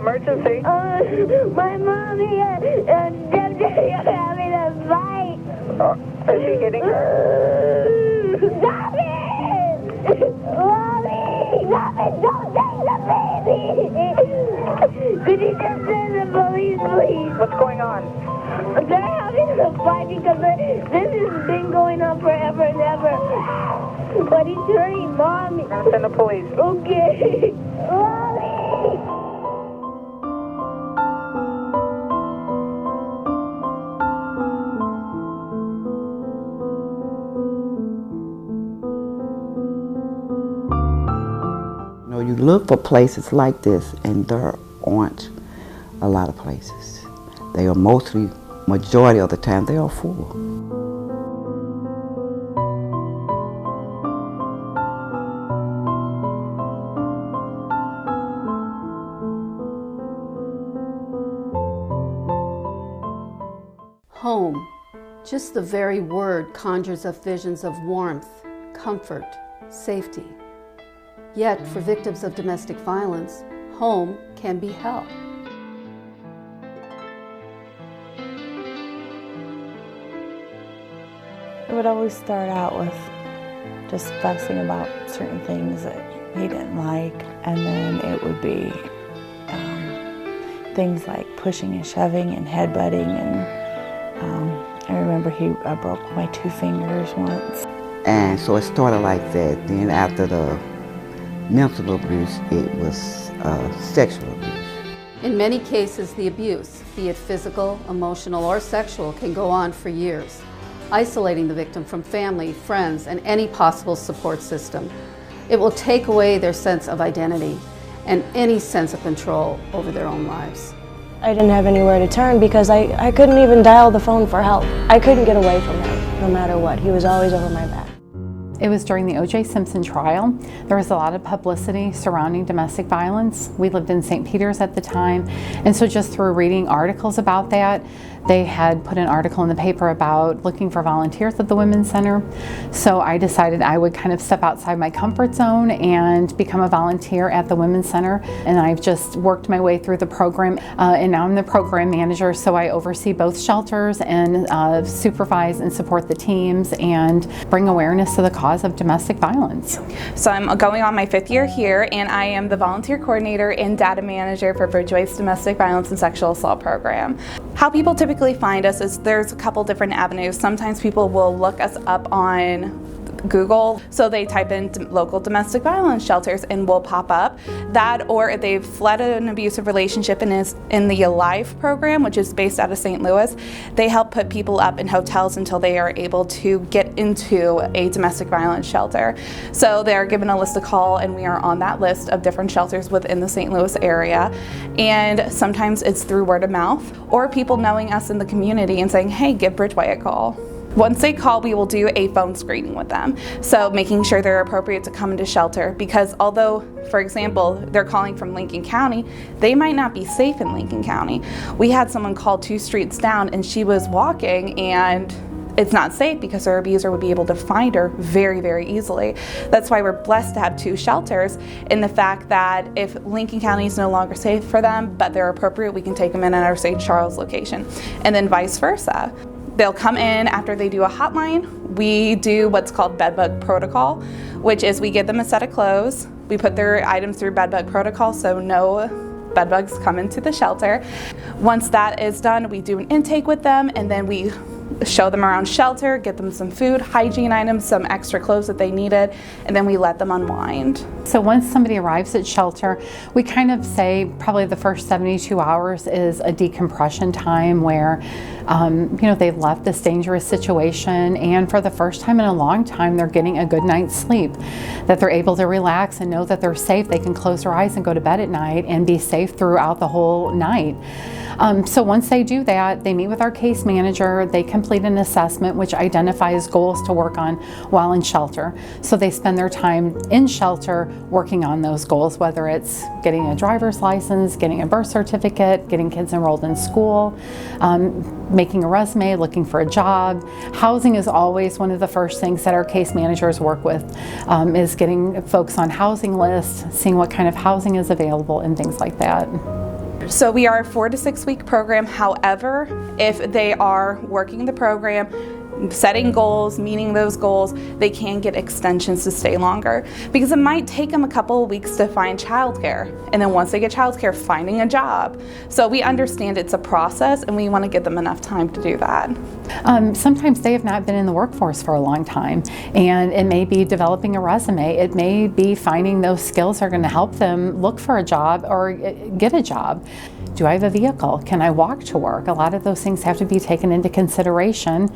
emergency? My mommy and Daddy are having a fight. Is he hitting her? Stop it! Mommy! Stop it! Don't take the baby! Could you just send the police, please? What's going on? They're having a fight because this has been going on forever and ever. But he's hurting Mommy. I'm gonna send the police. Okay. Mommy! You know, you look for places like this, and there aren't a lot of places. They are mostly, majority of the time, they are full. Home. Just the very word conjures up visions of warmth, comfort, safety. Yet, for victims of domestic violence, home can be hell. It would always start out with just fussing about certain things that he didn't like, and then it would be things like pushing and shoving and headbutting, and I remember he broke my 2 fingers once. And so it started like that. Then after the mental abuse, it was sexual abuse. In many cases, the abuse, be it physical, emotional, or sexual, can go on for years, isolating the victim from family, friends, and any possible support system. It will take away their sense of identity and any sense of control over their own lives. I didn't have anywhere to turn because I couldn't even dial the phone for help. I couldn't get away from him, no matter what. He was always over my back. It was during the O.J. Simpson trial. There was a lot of publicity surrounding domestic violence. We lived in St. Peters at the time, and so just through reading articles about that, they had put an article in the paper about looking for volunteers at the Women's Center. So I decided I would kind of step outside my comfort zone and become a volunteer at the Women's Center. And I've just worked my way through the program, and now I'm the program manager, so I oversee both shelters and supervise and support the teams and bring awareness to the cause of domestic violence. So I'm going on my 5th year here, and I am the volunteer coordinator and data manager for Bridgeway's domestic violence and sexual assault program. How people typically find us is there's a couple different avenues. Sometimes people will look us up on Google, so they type in local domestic violence shelters and will pop up. That, or if they've fled an abusive relationship and is in the Alive program, which is based out of St. Louis, they help put people up in hotels until they are able to get into a domestic violence shelter. So they're given a list to call, and we are on that list of different shelters within the St. Louis area. And sometimes it's through word of mouth or people knowing us in the community and saying, hey, give Bridgeway a call. Once they call, we will do a phone screening with them. So making sure they're appropriate to come into shelter, because although, for example, they're calling from Lincoln County, they might not be safe in Lincoln County. We had someone call 2 streets down, and she was walking, and it's not safe because her abuser would be able to find her very, very easily. That's why we're blessed to have 2 shelters, in the fact that if Lincoln County is no longer safe for them, but they're appropriate, we can take them in at our St. Charles location, and then vice versa. They'll come in after they do a hotline. We do what's called bedbug protocol, which is we give them a set of clothes. We put their items through bedbug protocol so no bedbugs come into the shelter. Once that is done, we do an intake with them, and then we show them around shelter, get them some food, hygiene items, some extra clothes that they needed, and then we let them unwind. So once somebody arrives at shelter, we kind of say probably the first 72 hours is a decompression time where they've left this dangerous situation, and for the first time in a long time they're getting a good night's sleep, that they're able to relax and know that they're safe. They can close their eyes and go to bed at night and be safe throughout the whole night. So once they do that, they meet with our case manager, they complete an assessment which identifies goals to work on while in shelter. So they spend their time in shelter working on those goals, whether it's getting a driver's license, getting a birth certificate, getting kids enrolled in school, making a resume, looking for a job. Housing is always one of the first things that our case managers work with, is getting folks on housing lists, seeing what kind of housing is available and things like that. So we are a 4 to 6 week program. However, if they are working the program, setting goals, meeting those goals, they can get extensions to stay longer, because it might take them a couple of weeks to find childcare, and then once they get childcare, finding a job. So we understand it's a process, and we want to give them enough time to do that. Sometimes they have not been in the workforce for a long time, and it may be developing a resume. It may be finding those skills that are going to help them look for a job or get a job. Do I have a vehicle? Can I walk to work? A lot of those things have to be taken into consideration.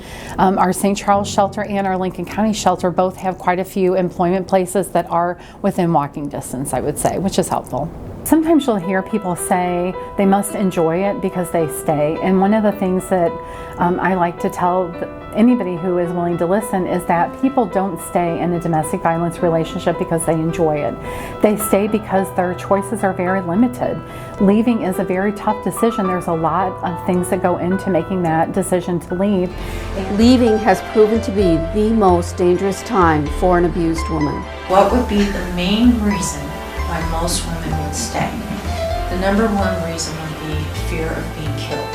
Our St. Charles shelter and our Lincoln County shelter both have quite a few employment places that are within walking distance, I would say, which is helpful. Sometimes you'll hear people say they must enjoy it because they stay. And one of the things that I like to tell anybody who is willing to listen is that people don't stay in a domestic violence relationship because they enjoy it. They stay because their choices are very limited. Leaving is a very tough decision. There's a lot of things that go into making that decision to leave. Leaving has proven to be the most dangerous time for an abused woman. What would be the main reason why most women would stay? The number one reason would be fear of being killed.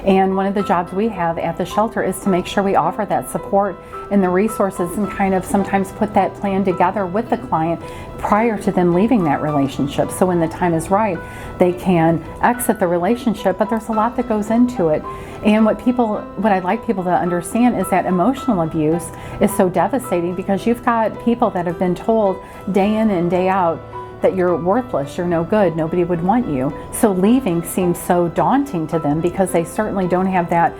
And one of the jobs we have at the shelter is to make sure we offer that support and the resources, and kind of sometimes put that plan together with the client prior to them leaving that relationship. So when the time is right, they can exit the relationship, but there's a lot that goes into it. And what I'd like people to understand is that emotional abuse is so devastating, because you've got people that have been told day in and day out that you're worthless, you're no good, nobody would want you. So leaving seems so daunting to them, because they certainly don't have that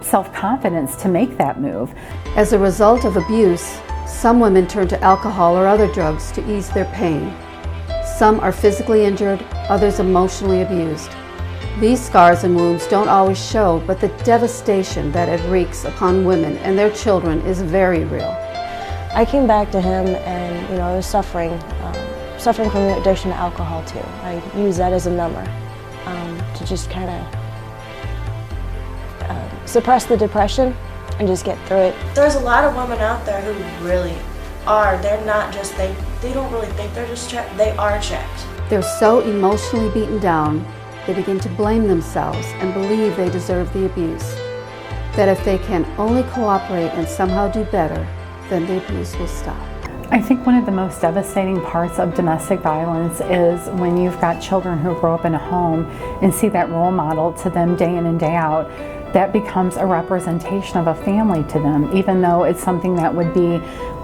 self-confidence to make that move. As a result of abuse, some women turn to alcohol or other drugs to ease their pain. Some are physically injured, others emotionally abused. These scars and wounds don't always show, but the devastation that it wreaks upon women and their children is very real. I came back to him and, I was suffering from the addiction to alcohol too. I use that as a number to just kind of suppress the depression and just get through it. There's a lot of women out there who really are. They're not just, they don't really think they're just checked, they are checked. They're so emotionally beaten down, they begin to blame themselves and believe they deserve the abuse. That if they can only cooperate and somehow do better, then the abuse will stop. I think one of the most devastating parts of domestic violence is when you've got children who grow up in a home and see that role model to them day in and day out. That becomes a representation of a family to them, even though it's something that would be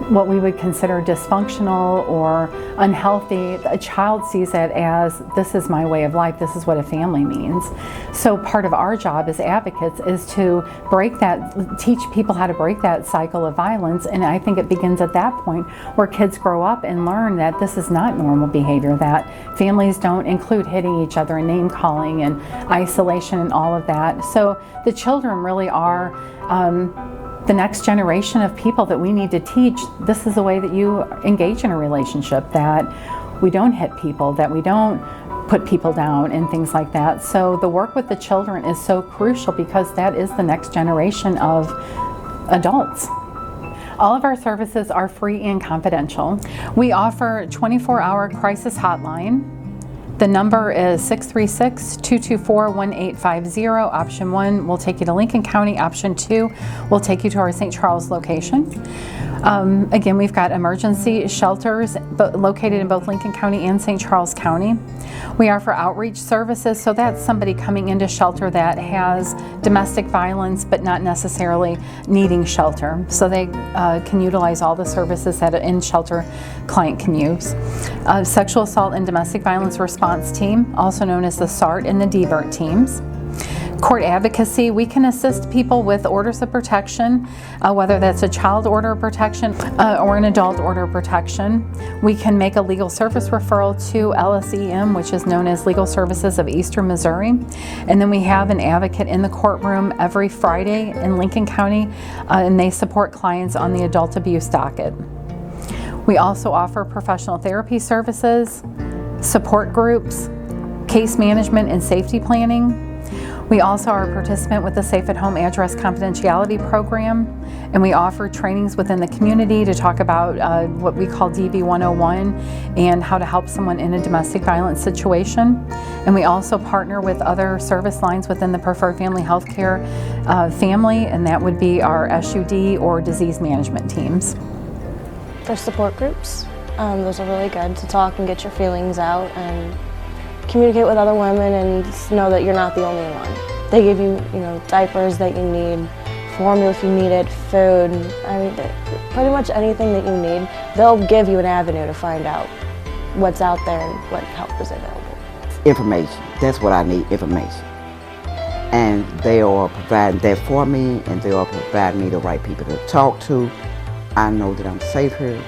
what we would consider dysfunctional or unhealthy. A child sees it as, this is my way of life, this is what a family means. So part of our job as advocates is to teach people how to break that cycle of violence, and I think it begins at that point where kids grow up and learn that this is not normal behavior, that families don't include hitting each other and name calling and isolation and all of that. So the children really are the next generation of people that we need to teach. This is the way that you engage in a relationship, that we don't hit people, that we don't put people down and things like that. So the work with the children is so crucial, because that is the next generation of adults. All of our services are free and confidential. We offer a 24-hour crisis hotline. The number is 636-224-1850. Option 1 will take you to Lincoln County. Option 2 will take you to our St. Charles location. Again, we've got emergency shelters located in both Lincoln County and St. Charles County. We offer outreach services, so that's somebody coming into shelter that has domestic violence but not necessarily needing shelter. So they can utilize all the services that an in-shelter client can use. Sexual assault and domestic violence response team, also known as the SART and the DBERT teams. Court advocacy, we can assist people with orders of protection, whether that's a child order of protection or an adult order of protection. We can make a legal service referral to LSEM, which is known as Legal Services of Eastern Missouri. And then we have an advocate in the courtroom every Friday in Lincoln County, and they support clients on the adult abuse docket. We also offer professional therapy services, support groups, case management and safety planning. We also are a participant with the Safe at Home Address Confidentiality Program, and we offer trainings within the community to talk about what we call DV 101 and how to help someone in a domestic violence situation. And we also partner with other service lines within the preferred family health care family, and that would be our SUD or disease management teams. There's support groups. Those are really good to talk and get your feelings out and communicate with other women and know that you're not the only one. They give you, diapers that you need, formula if you need it, food. I mean, pretty much anything that you need. They'll give you an avenue to find out what's out there and what help is available. Information. That's what I need, information. And they are providing that for me, and they are providing me the right people to talk to. I know that I'm safe here.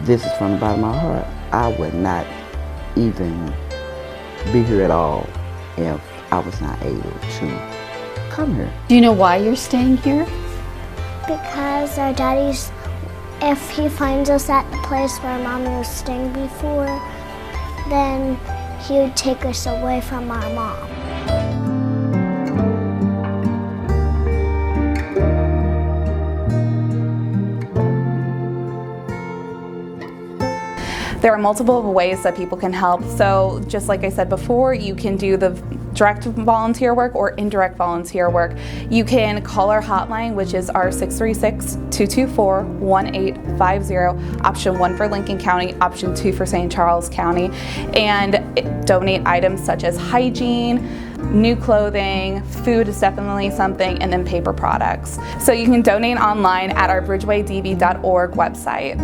This is from the bottom of my heart. I would not even be here at all if I was not able to come here. Do you know why you're staying here? Because our daddy's, if he finds us at the place where Mommy was staying before, then he would take us away from our mom. There are multiple ways that people can help. So just like I said before, you can do the direct volunteer work or indirect volunteer work. You can call our hotline, which is our 636-224-1850, option 1 for Lincoln County, option 2 for St. Charles County, and donate items such as hygiene, new clothing, food is definitely something, and then paper products. So you can donate online at our bridgewaydv.org website.